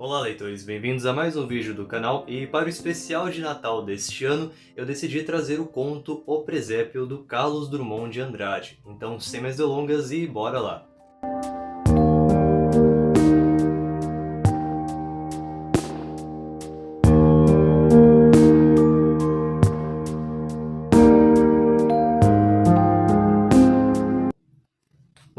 Olá, leitores, bem-vindos a mais um vídeo do canal, e para o especial de Natal deste ano, eu decidi trazer o conto O Presépio do Carlos Drummond de Andrade. Então, sem mais delongas, e bora lá!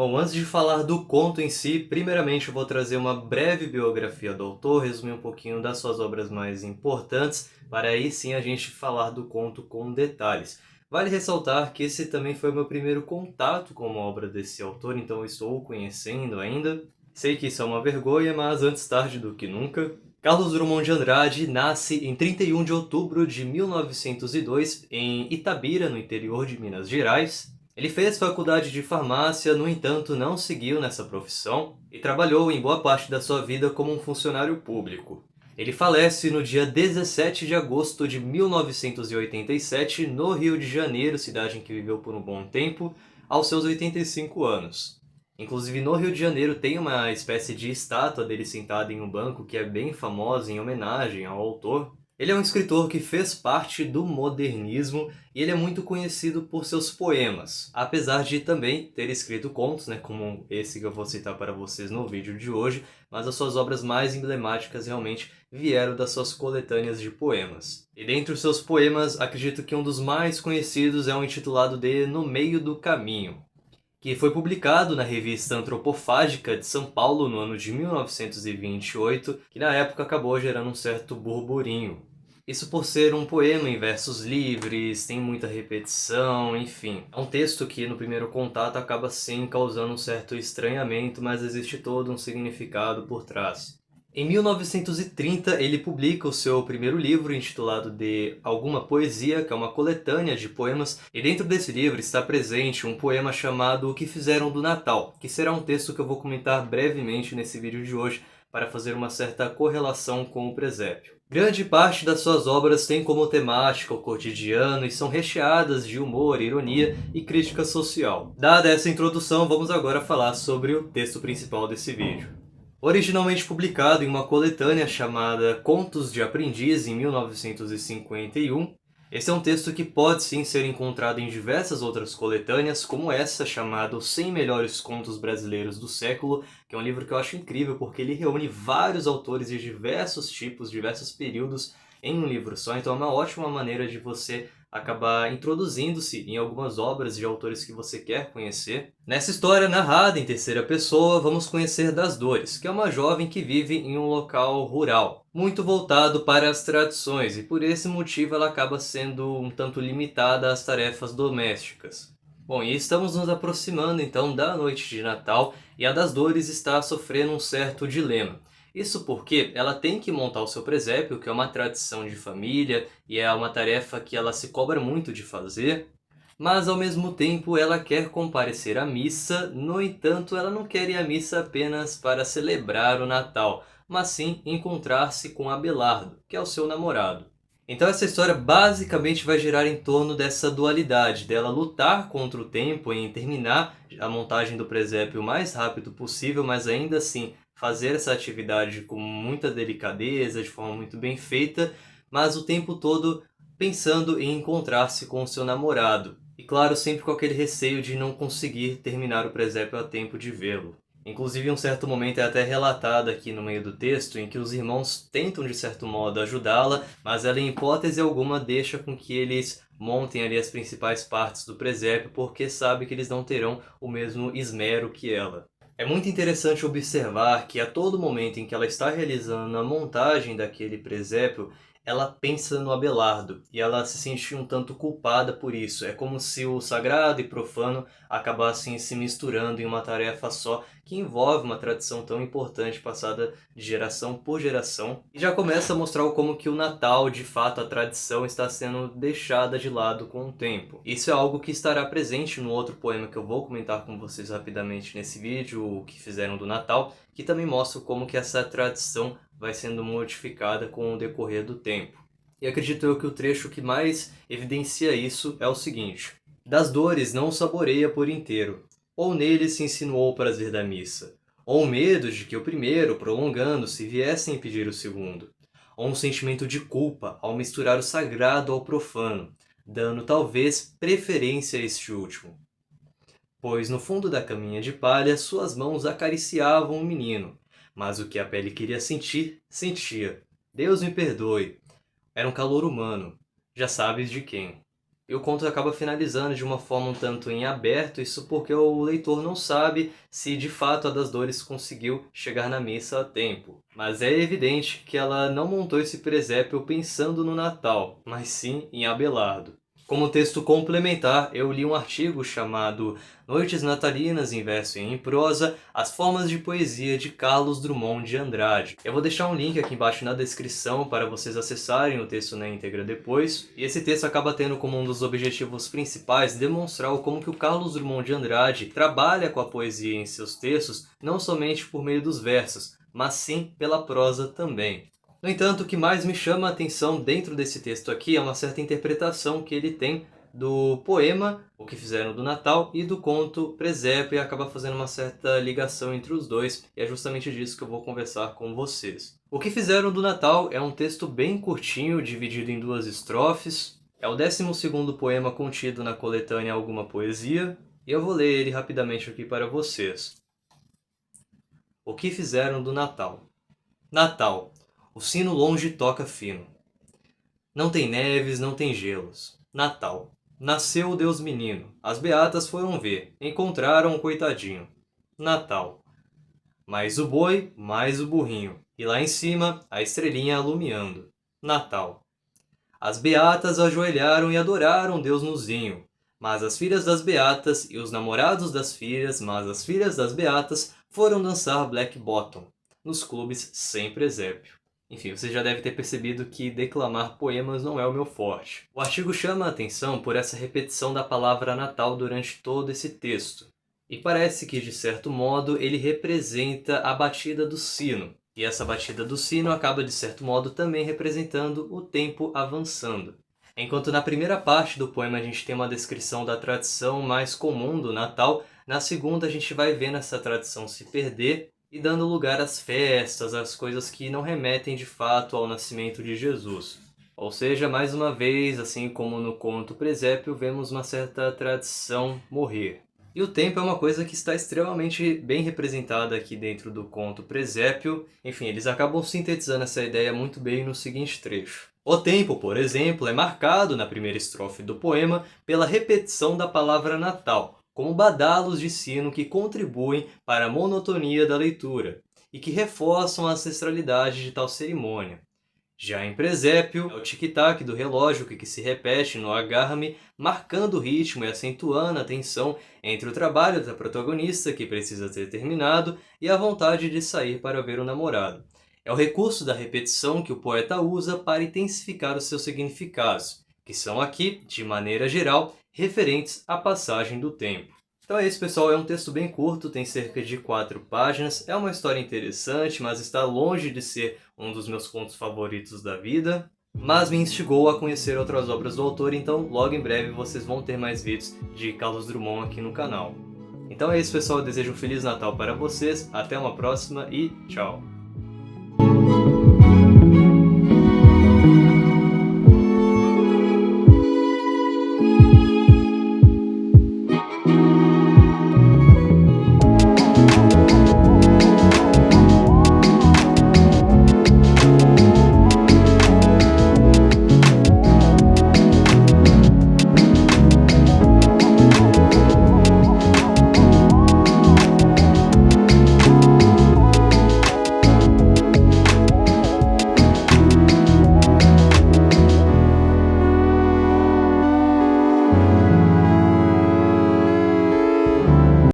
Bom, antes de falar do conto em si, primeiramente eu vou trazer uma breve biografia do autor, resumir um pouquinho das suas obras mais importantes, para aí sim a gente falar do conto com detalhes. Vale ressaltar que esse também foi o meu primeiro contato com uma obra desse autor, então eu estou o conhecendo ainda. Sei que isso é uma vergonha, mas antes tarde do que nunca. Carlos Drummond de Andrade nasce em 31 de outubro de 1902 em Itabira, no interior de Minas Gerais. Ele fez faculdade de farmácia, no entanto não seguiu nessa profissão e trabalhou em boa parte da sua vida como um funcionário público. Ele falece no dia 17 de agosto de 1987 no Rio de Janeiro, cidade em que viveu por um bom tempo, aos seus 85 anos. Inclusive no Rio de Janeiro tem uma espécie de estátua dele sentado em um banco que é bem famosa em homenagem ao autor. Ele é um escritor que fez parte do modernismo e ele é muito conhecido por seus poemas, apesar de também ter escrito contos, né, como esse que eu vou citar para vocês no vídeo de hoje, mas as suas obras mais emblemáticas realmente vieram das suas coletâneas de poemas. E dentre os seus poemas, acredito que um dos mais conhecidos é o intitulado de No Meio do Caminho, que foi publicado na revista Antropofágica de São Paulo no ano de 1928, que na época acabou gerando um certo burburinho. Isso por ser um poema em versos livres, tem muita repetição, enfim. É um texto que no primeiro contato acaba sim causando um certo estranhamento, mas existe todo um significado por trás. Em 1930, ele publica o seu primeiro livro, intitulado de Alguma Poesia, que é uma coletânea de poemas, e dentro desse livro está presente um poema chamado O que Fizeram do Natal, que será um texto que eu vou comentar brevemente nesse vídeo de hoje, para fazer uma certa correlação com o presépio. Grande parte das suas obras tem como temática o cotidiano e são recheadas de humor, ironia e crítica social. Dada essa introdução, vamos agora falar sobre o texto principal desse vídeo. Originalmente publicado em uma coletânea chamada Contos de Aprendiz em 1951, esse é um texto que pode sim ser encontrado em diversas outras coletâneas, como essa chamada Os 100 Melhores Contos Brasileiros do Século, que é um livro que eu acho incrível porque ele reúne vários autores de diversos tipos, diversos períodos em um livro só, então é uma ótima maneira de você acabar introduzindo-se em algumas obras de autores que você quer conhecer. Nessa história narrada em terceira pessoa, vamos conhecer Das Dores, que é uma jovem que vive em um local rural, muito voltado para as tradições, e por esse motivo ela acaba sendo um tanto limitada às tarefas domésticas. Bom, e estamos nos aproximando então da noite de Natal, e a Das Dores está sofrendo um certo dilema. Isso porque ela tem que montar o seu presépio, que é uma tradição de família e é uma tarefa que ela se cobra muito de fazer, mas ao mesmo tempo ela quer comparecer à missa, no entanto ela não quer ir à missa apenas para celebrar o Natal, mas sim encontrar-se com Abelardo, que é o seu namorado. Então essa história basicamente vai girar em torno dessa dualidade, dela lutar contra o tempo em terminar a montagem do presépio o mais rápido possível, mas ainda assim fazer essa atividade com muita delicadeza, de forma muito bem feita, mas o tempo todo pensando em encontrar-se com o seu namorado. E claro, sempre com aquele receio de não conseguir terminar o presépio a tempo de vê-lo. Inclusive, em um certo momento é até relatado aqui no meio do texto em que os irmãos tentam, de certo modo, ajudá-la, mas ela, em hipótese alguma, deixa com que eles montem ali as principais partes do presépio, porque sabe que eles não terão o mesmo esmero que ela. É muito interessante observar que a todo momento em que ela está realizando a montagem daquele presépio, ela pensa no Abelardo e ela se sente um tanto culpada por isso. É como se o sagrado e profano acabassem se misturando em uma tarefa só que envolve uma tradição tão importante passada de geração por geração. E já começa a mostrar como que o Natal, de fato, a tradição está sendo deixada de lado com o tempo. Isso é algo que estará presente no outro poema que eu vou comentar com vocês rapidamente nesse vídeo, o que fizeram do Natal, que também mostra como que essa tradição vai sendo modificada com o decorrer do tempo. E acredito eu que o trecho que mais evidencia isso é o seguinte: Das dores não o saboreia por inteiro, ou nele se insinuou o prazer da missa, ou medo de que o primeiro, prolongando-se, viesse a impedir o segundo, ou um sentimento de culpa ao misturar o sagrado ao profano, dando talvez preferência a este último. Pois no fundo da caminha de palha suas mãos acariciavam o menino, mas o que a pele queria sentir, sentia. Deus me perdoe. Era um calor humano, já sabes de quem. E o conto acaba finalizando de uma forma um tanto em aberto, isso porque o leitor não sabe se de fato a das Dores conseguiu chegar na missa a tempo. Mas é evidente que ela não montou esse presépio pensando no Natal, mas sim em Abelardo. Como texto complementar, eu li um artigo chamado Noites Natalinas em Verso e em Prosa, as Formas de Poesia de Carlos Drummond de Andrade. Eu vou deixar um link aqui embaixo na descrição para vocês acessarem o texto na íntegra depois. E esse texto acaba tendo como um dos objetivos principais demonstrar como que o Carlos Drummond de Andrade trabalha com a poesia em seus textos, não somente por meio dos versos, mas sim pela prosa também. No entanto, o que mais me chama a atenção dentro desse texto aqui é uma certa interpretação que ele tem do poema O que Fizeram do Natal e do conto Presépio, e acaba fazendo uma certa ligação entre os dois, e é justamente disso que eu vou conversar com vocês. O que Fizeram do Natal é um texto bem curtinho, dividido em 2 estrofes. É o 12º poema contido na coletânea Alguma Poesia, e eu vou ler ele rapidamente aqui para vocês. O que Fizeram do Natal. Natal. O sino longe toca fino. Não tem neves, não tem gelos. Natal. Nasceu o Deus menino. As beatas foram ver. Encontraram o coitadinho. Natal. Mais o boi, mais o burrinho. E lá em cima, a estrelinha alumiando. Natal. As beatas ajoelharam e adoraram Deus nozinho. Mas as filhas das beatas e os namorados das filhas, mas as filhas das beatas foram dançar Black Bottom nos clubes sem presépio. Enfim, você já deve ter percebido que declamar poemas não é o meu forte. O artigo chama a atenção por essa repetição da palavra Natal durante todo esse texto. E parece que, de certo modo, ele representa a batida do sino. E essa batida do sino acaba, de certo modo, também representando o tempo avançando. Enquanto na primeira parte do poema a gente tem uma descrição da tradição mais comum do Natal, na segunda a gente vai vendo essa tradição se perder e dando lugar às festas, às coisas que não remetem de fato ao nascimento de Jesus. Ou seja, mais uma vez, assim como no conto Presépio, vemos uma certa tradição morrer. E o tempo é uma coisa que está extremamente bem representada aqui dentro do conto Presépio. Enfim, eles acabam sintetizando essa ideia muito bem no seguinte trecho. O tempo, por exemplo, é marcado na primeira estrofe do poema pela repetição da palavra Natal, como badalos de sino que contribuem para a monotonia da leitura e que reforçam a ancestralidade de tal cerimônia. Já em Presépio, é o tic-tac do relógio que se repete no agarra-me, marcando o ritmo e acentuando a tensão entre o trabalho da protagonista, que precisa ser terminado, e a vontade de sair para ver o namorado. É o recurso da repetição que o poeta usa para intensificar os seus significados, que são aqui, de maneira geral, referentes à passagem do tempo. Então é isso, pessoal, é um texto bem curto, tem cerca de 4 páginas, é uma história interessante, mas está longe de ser um dos meus contos favoritos da vida, mas me instigou a conhecer outras obras do autor, então logo em breve vocês vão ter mais vídeos de Carlos Drummond aqui no canal. Então é isso, pessoal, eu desejo um Feliz Natal para vocês, até uma próxima e tchau!